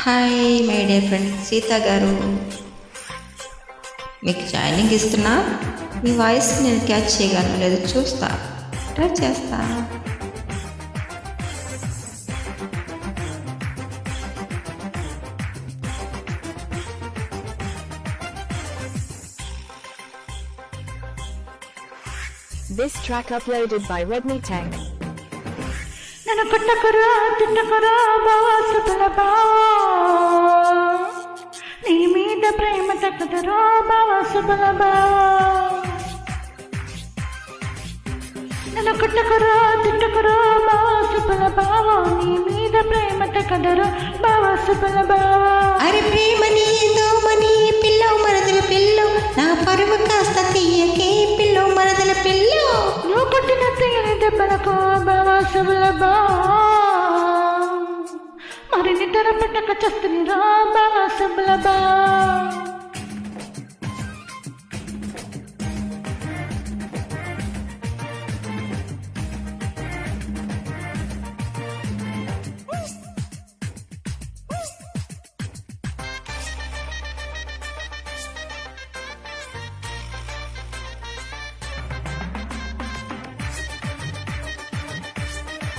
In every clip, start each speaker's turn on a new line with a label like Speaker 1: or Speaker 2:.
Speaker 1: Hi my dear friend Sita గారు, మీకు joining ఇస్తున్నా. మీ వాయిస్ నేను క్యాచ్ చేయగలను లేదు చూస్తా, ట్రై చేస్తా.
Speaker 2: This track uploaded by Redmi Tech.
Speaker 3: నన్ను కొట్టకురా తిట్టకురా బావా సుబలబా, నీ మీద ప్రేమ తగ్గదురా బావా సుబలబా. నన్ను కొట్టకురా తిట్టకురా బావా సుబలబా, నీ మీద ప్రేమ తగ్గదురా బావా సుబలబా.
Speaker 1: అరే ప్రేమని దోమని పిల్లో మరదల పిల్లో, నా పరువు కాస్త తీయకే పిల్లో మరదల పిల్లో.
Speaker 3: నువ్వు కొట్టిన తీయని దెబ్బలకు బావా సుబలబా, మరి నిద్ర పట్టక చస్తునిరా బావా సుబలబా.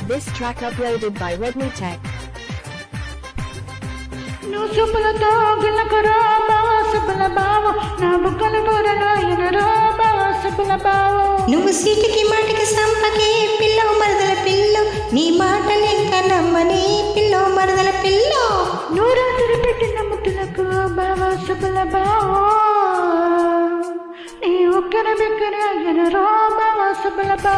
Speaker 2: This track uploaded by Redmi Tech.
Speaker 3: నువ్వు చూపులతో గిల్లకురా బావా సుబలబా, నా బుగ్గల బూరలో ఎనరా బావా సుబలబా.
Speaker 1: నువ్వు సీటికి మాటికి సంపకే పిల్లో మరదల పిల్లో, నీ మాటలెంక నమ్మని పిల్లో మరదల పిల్లో.
Speaker 3: నువ్వు రాత్రి పెట్టిన ముద్దులకు బావా సుబలబా, నీ ఒక్కర బిక్కర ఎనరా బావా సుబలబా.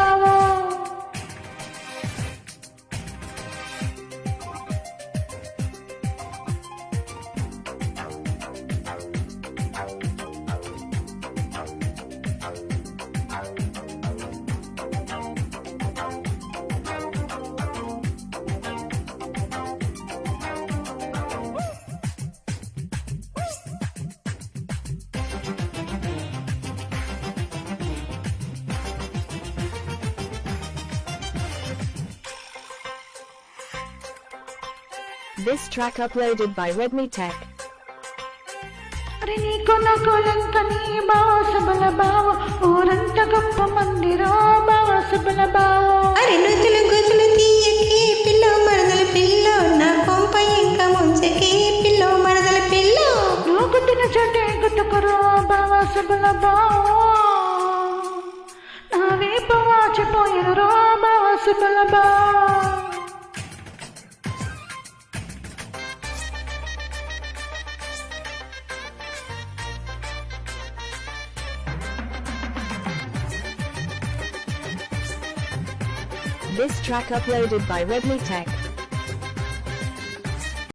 Speaker 2: This track uploaded by Redmi Tech.
Speaker 3: అరే నీకు నాకు లంకని బావా సుబలబా, ఊరంత గొప్ప మందిరా బావా సుబలబా.
Speaker 1: అరే నుతులు గుతులు తీయకే పిల్లో మరదల పిల్లో, నా కొంప ఇంకా ముంచకే పిల్లో మరదల పిల్లో.
Speaker 3: నువ్వు గుద్దిన చోటే గుర్తుకురా బావా సుబలబా, నా వీపు వాచిపోయినరా బావా సుబలబా.
Speaker 2: This track uploaded by Redmi Tech.